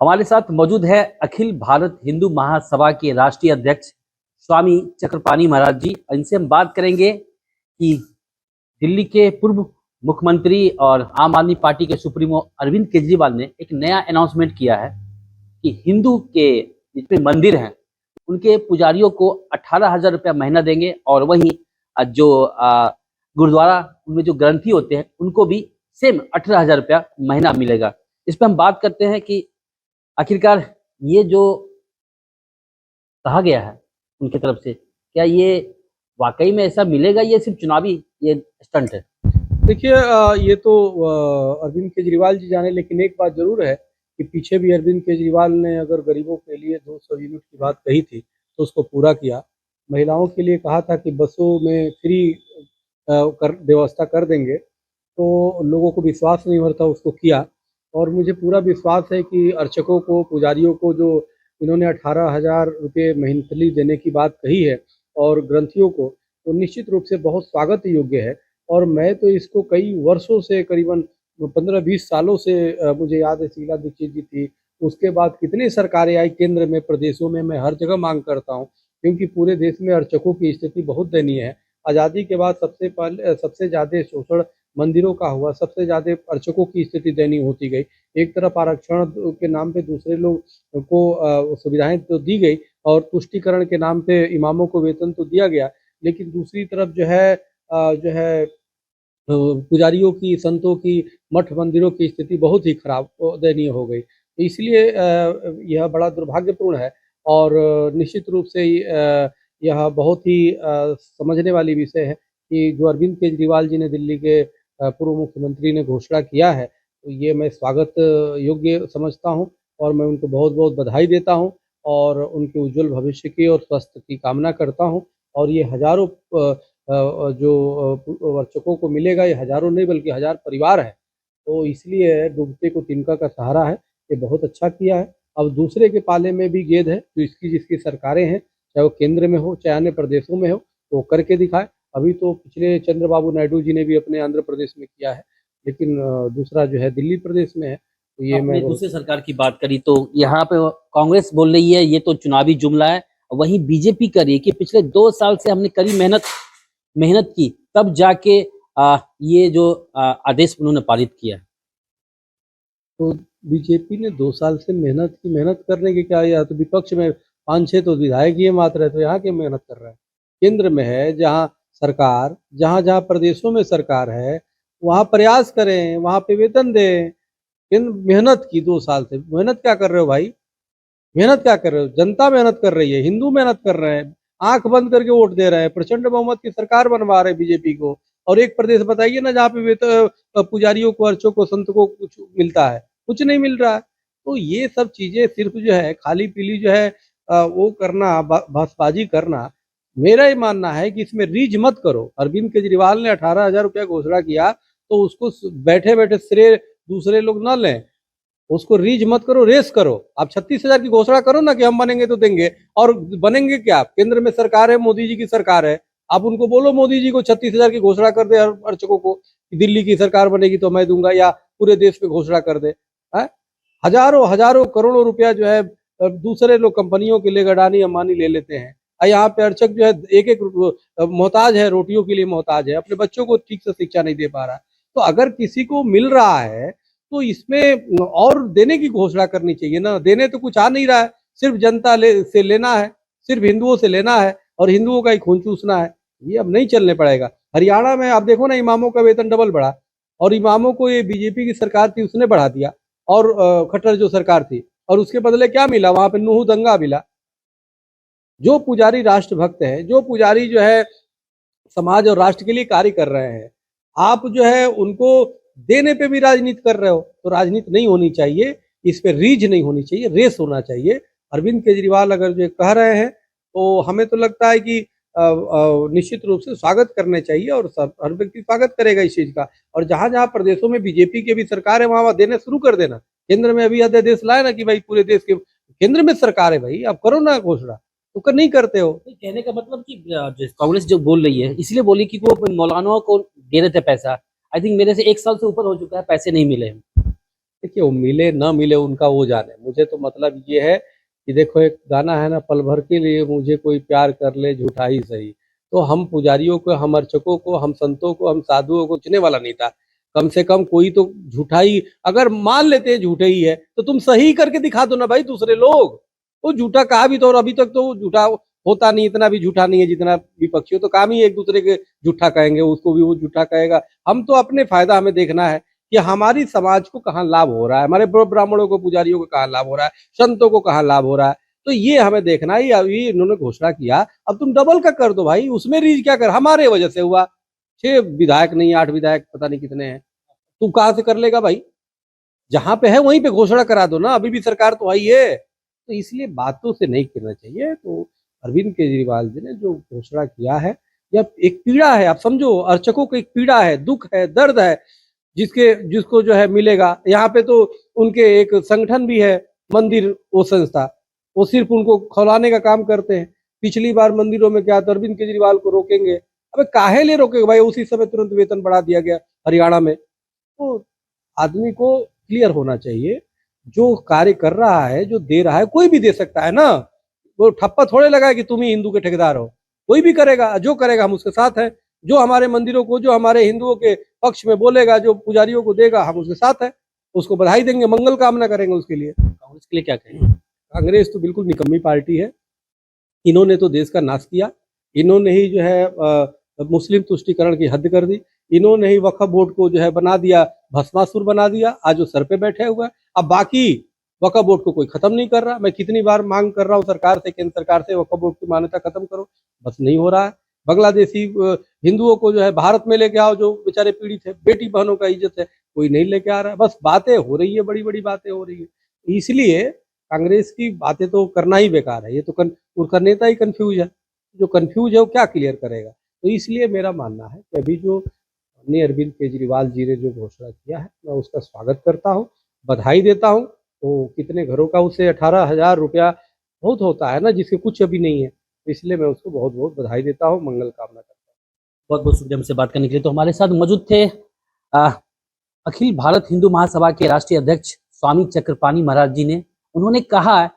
हमारे साथ मौजूद है अखिल भारत हिंदू महासभा के राष्ट्रीय अध्यक्ष स्वामी चक्रपाणी महाराज जी। इनसे हम बात करेंगे कि दिल्ली के पूर्व मुख्यमंत्री और आम आदमी पार्टी के सुप्रीमो अरविंद केजरीवाल ने एक नया अनाउंसमेंट किया है कि हिंदू के जितने मंदिर हैं उनके पुजारियों को 18,000 रुपया महीना देंगे और वहीं जो गुरुद्वारा उनमें जो ग्रंथी होते हैं उनको भी सेम 18,000 रुपया महीना मिलेगा। इस पर हम बात करते हैं कि आखिरकार ये जो कहा गया है उनकी तरफ से, क्या ये वाकई में ऐसा मिलेगा, ये सिर्फ चुनावी ये स्टंट है? देखिए, ये तो अरविंद केजरीवाल जी जाने, लेकिन एक बात जरूर है कि पीछे भी अरविंद केजरीवाल ने अगर गरीबों के लिए 200 यूनिट की बात कही थी तो उसको पूरा किया। महिलाओं के लिए कहा था कि बसों में फ्री कर व्यवस्था कर देंगे, तो लोगों को विश्वास नहीं हो रहा था, उसको किया। और मुझे पूरा विश्वास है कि अर्चकों को, पुजारियों को जो इन्होंने 18,000 रुपये मंथली देने की बात कही है और ग्रंथियों को, तो निश्चित रूप से बहुत स्वागत योग्य है। और मैं तो इसको कई वर्षों से, करीबन 15-20 सालों से, मुझे याद है शीला दीक्षित जी थी, उसके बाद कितनी सरकारें आई केंद्र में, प्रदेशों में, मैं हर जगह मांग करता हूँ, क्योंकि पूरे देश में अर्चकों की स्थिति बहुत दयनीय है। आज़ादी के बाद सबसे ज़्यादा शोषण मंदिरों का हुआ, सबसे ज़्यादा अर्चकों की स्थिति दयनीय होती गई। एक तरफ आरक्षण के नाम पे दूसरे लोग को सुविधाएं तो दी गई और तुष्टीकरण के नाम पे इमामों को वेतन तो दिया गया, लेकिन दूसरी तरफ जो है पुजारियों की, संतों की, मठ मंदिरों की स्थिति बहुत ही खराब, दयनीय हो गई। तो इसलिए यह बड़ा दुर्भाग्यपूर्ण है और निश्चित रूप से यह बहुत ही समझने वाली विषय है कि जो अरविंद केजरीवाल जी ने, दिल्ली के पूर्व मुख्यमंत्री ने घोषणा किया है, तो ये मैं स्वागत योग्य समझता हूँ और मैं उनको बहुत बहुत बधाई देता हूँ और उनके उज्जवल भविष्य की और स्वास्थ्य की कामना करता हूँ। और ये हजारों जो अर्चकों को मिलेगा, ये हजारों नहीं बल्कि हजार परिवार है, तो इसलिए डूबते को तिनका का सहारा है, ये बहुत अच्छा किया है। अब दूसरे के पाले में भी गेंद है, तो इसकी जिसकी सरकारें हैं, चाहे वो केंद्र में हो चाहे अन्य प्रदेशों में हो, तो करके दिखाए। अभी तो पिछले चंद्रबाबू नायडू जी ने भी अपने आंध्र प्रदेश में किया है, लेकिन दूसरा जो है दिल्ली प्रदेश में है, तो ये आपने मैं दूसरे सरकार की बात करी तो यहाँ पे कांग्रेस बोल रही है ये तो चुनावी जुमला है, वहीं बीजेपी कर रही है कि पिछले 2 साल से हमने कड़ी मेहनत मेहनत की तब जाके ये जो आदेश उन्होंने पारित किया है। तो बीजेपी ने 2 साल से मेहनत करने के क्या, या तो विपक्ष में 5-6 तो विधायक ही मात्र है, तो यहाँ की मेहनत कर रहा है। केंद्र में है जहाँ सरकार, जहाँ जहाँ प्रदेशों में सरकार है, वहाँ प्रयास करें, वहाँ पे वेतन दें। केंद्र मेहनत की 2 साल से, मेहनत क्या कर रहे हो भाई? मेहनत क्या कर रहे हो? जनता मेहनत कर रही है, हिंदू मेहनत कर रहे हैं, आंख बंद करके वोट दे रहे हैं, प्रचंड बहुमत की सरकार बनवा रहे हैं बीजेपी को। और एक प्रदेश बताइए ना जहाँ पे पुजारियों को, अर्चकों को, संत को कुछ मिलता है? कुछ नहीं मिल रहा है। तो ये सब चीजें सिर्फ जो है खाली पीली जो है वो करना, बसबाजी करना। मेरा ये मानना है कि इसमें रीझ मत करो। अरविंद केजरीवाल ने 18,000 रुपया घोषणा किया, तो उसको बैठे बैठे श्रेय दूसरे लोग न लें, उसको रीच मत करो, रेस करो। आप 36,000 की घोषणा करो ना कि हम बनेंगे तो देंगे, और बनेंगे क्या? केंद्र में सरकार है, मोदी जी की सरकार है। आप उनको बोलो मोदी जी को 36,000 की घोषणा कर दे अर्चकों को, दिल्ली की सरकार बनेगी तो मैं दूंगा, या पूरे देश में घोषणा कर दे। है हजारों हजारों करोड़ों रुपया जो है दूसरे लोग कंपनियों के लिए, अडानी अंबानी ले लेते हैं। यहाँ पे अर्चक जो है एक एक मोहताज है, रोटियों के लिए मोहताज है, अपने बच्चों को ठीक से शिक्षा नहीं दे पा रहा है। तो अगर किसी को मिल रहा है तो इसमें और देने की घोषणा करनी चाहिए ना। देने तो कुछ आ नहीं रहा है, सिर्फ जनता से लेना है, सिर्फ हिंदुओं से लेना है और हिंदुओं का ही खून चूसना है। ये अब नहीं चलने पड़ेगा। हरियाणा में आप देखो ना, इमामों का वेतन डबल बढ़ा, और इमामों को ये बीजेपी की सरकार थी उसने बढ़ा दिया, और खट्टर जो सरकार थी, और उसके बदले क्या मिला? वहां पे नूह दंगा मिला। जो पुजारी राष्ट्रभक्त है, जो पुजारी जो है समाज और राष्ट्र के लिए कार्य कर रहे हैं, आप जो है उनको देने पे भी राजनीति कर रहे हो, तो राजनीति नहीं होनी चाहिए। इस पे रीझ नहीं होनी चाहिए, रेस होना चाहिए। अरविंद केजरीवाल अगर जो कह रहे हैं, तो हमें तो लगता है कि निश्चित रूप से स्वागत करने चाहिए, और सब हर व्यक्ति स्वागत करेगा इस चीज का। और जहां जहां प्रदेशों में बीजेपी के भी सरकार है, वहां देने शुरू कर देना। केंद्र में अभी अध्यादेश लाए ना कि भाई पूरे देश के केंद्र में सरकार है, भाई आप करो ना घोषणा, तो कर नहीं करते हो। कहने का मतलब कि कांग्रेस जो बोल रही है इसलिए बोली कि वो मौलानाओं को दे रहे थे पैसा। आई थिंक मेरे से 1 साल से ऊपर हो चुका है, पैसे नहीं मिले हैं। देखिए वो मिले न मिले उनका वो जाने, मुझे तो मतलब ये है कि देखो एक गाना है ना, पल भर के लिए मुझे कोई प्यार कर ले झूठा ही सही। तो हम पुजारियों को, हम अर्चकों को, हम संतों को, हम साधुओं को चुनने वाला नहीं था। कम से कम कोई तो झूठा ही, अगर मान लेते हैं झूठे ही है तो तुम सही करके दिखा दो ना भाई दूसरे लोग। वो झूठा कहा भी तो, और अभी तक तो वो झूठा होता नहीं, इतना भी झूठा नहीं है जितना विपक्षी हो। तो काम ही एक दूसरे के झूठा कहेंगे, उसको भी वो झूठा कहेगा। हम तो अपने फायदा हमें देखना है कि हमारी समाज को कहाँ लाभ हो रहा है, हमारे ब्राह्मणों को, पुजारियों को कहाँ लाभ हो रहा है, संतों को कहाँ लाभ हो रहा है। तो ये हमें देखना है। अभी इन्होंने घोषणा किया, अब तुम डबल का कर दो भाई, उसमें रीच क्या कर, हमारे वजह से हुआ। 6 विधायक नहीं 8 विधायक पता नहीं कितने हैं, तू कहाँ से कर लेगा भाई। जहां पे है वहीं पे घोषणा करा दो ना, अभी भी सरकार तो आई है। तो इसलिए बातों से नहीं करना चाहिए। तो अरविंद केजरीवाल जी ने जो घोषणा किया है, यह एक पीड़ा है, आप समझो अर्चकों को एक पीड़ा है, दुख है, दर्द है, जिसको जो है मिलेगा। यहाँ पे तो उनके एक संगठन भी है, मंदिर वो संस्था, वो सिर्फ उनको खौलाने का काम करते हैं। पिछली बार मंदिरों में क्या, तो अरविंद केजरीवाल को रोकेंगे। अबे काहे ले रोकेंगे भाई, उसी समय तुरंत वेतन बढ़ा दिया गया हरियाणा में। तो आदमी को क्लियर होना चाहिए, जो कार्य कर रहा है, जो दे रहा है, कोई भी दे सकता है ना। वो ठप्पा थोड़े लगा है कि तुम ही हिंदू के ठेकेदार हो, कोई भी करेगा, जो करेगा हम उसके साथ हैं। जो हमारे मंदिरों को, जो हमारे हिंदुओं के पक्ष में बोलेगा, जो पुजारियों को देगा, हम उसके साथ हैं, उसको बधाई देंगे, मंगल कामना करेंगे उसके लिए। कांग्रेस के लिए क्या कहेंगे? कांग्रेस तो बिल्कुल निकम्मी पार्टी है। इन्होंने तो देश का नाश किया। इन्होंने ही जो है मुस्लिम तुष्टीकरण की हद कर दी। इन्होंने ही वक्फ बोर्ड को जो है बना दिया, भस्मासुर बना दिया। आज वो सर पे बैठे हुए हैं। अब बाकी वक्फ बोर्ड को कोई खत्म नहीं कर रहा। मैं कितनी बार मांग कर रहा हूँ सरकार से, केंद्र सरकार से, वक्फ बोर्ड की मान्यता खत्म करो, बस नहीं हो रहा है। बांग्लादेशी हिंदुओं को जो है भारत में लेके आओ, जो बेचारे पीड़ित है, बेटी बहनों का इज्जत है, कोई नहीं लेके आ रहा है। बस बातें हो रही है, बड़ी बड़ी बातें हो रही है। इसलिए कांग्रेस की बातें तो करना ही बेकार है। ये तो उनका नेता ही कंफ्यूज है। जो कंफ्यूज है वो क्या क्लियर करेगा। तो इसलिए मेरा मानना है कि अभी जो ने अरविंद केजरीवाल जी ने जो घोषणा किया है, मैं उसका स्वागत करता हूँ, बधाई देता हूँ। तो कितने घरों का उसे 18,000 रुपया बहुत होता है ना, जिसके कुछ अभी नहीं है। तो इसलिए मैं उसको बहुत बहुत बधाई देता हूँ, मंगल कामना करता हूँ। बहुत बहुत शुक्रिया हमसे बात करने के लिए। तो हमारे साथ मौजूद थे अखिल भारत हिंदू महासभा के राष्ट्रीय अध्यक्ष स्वामी चक्रपाणी महाराज जी ने। उन्होंने कहा है,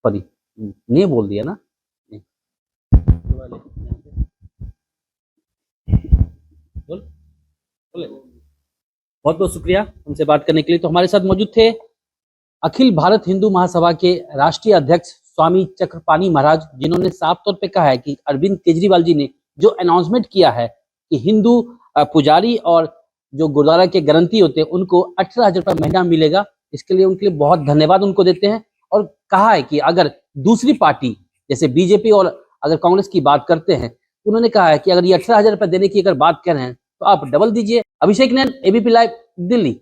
सॉरी ने बोल दिया ना, बहुत बहुत शुक्रिया हमसे बात करने के लिए। तो हमारे साथ मौजूद थे अखिल भारत हिंदू महासभा के राष्ट्रीय अध्यक्ष स्वामी चक्रपाणी महाराज, जिन्होंने साफ तौर पे कहा है कि अरविंद केजरीवाल जी ने जो अनाउंसमेंट किया है कि हिंदू पुजारी और जो गुरुद्वारा के गारंटी होते हैं उनको 18,000 रुपये महीना मिलेगा, इसके लिए उनके लिए बहुत धन्यवाद उनको देते हैं। और कहा है कि अगर दूसरी पार्टी जैसे बीजेपी और अगर कांग्रेस की बात करते हैं, उन्होंने कहा है कि अगर ये 18,000 रुपये देने की अगर बात कर रहे हैं तो आप डबल दीजिए। Abhishek Nain, ABP live, Delhi.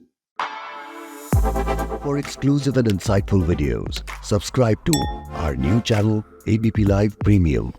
For exclusive and insightful videos, subscribe to our new channel ABP Live Premium.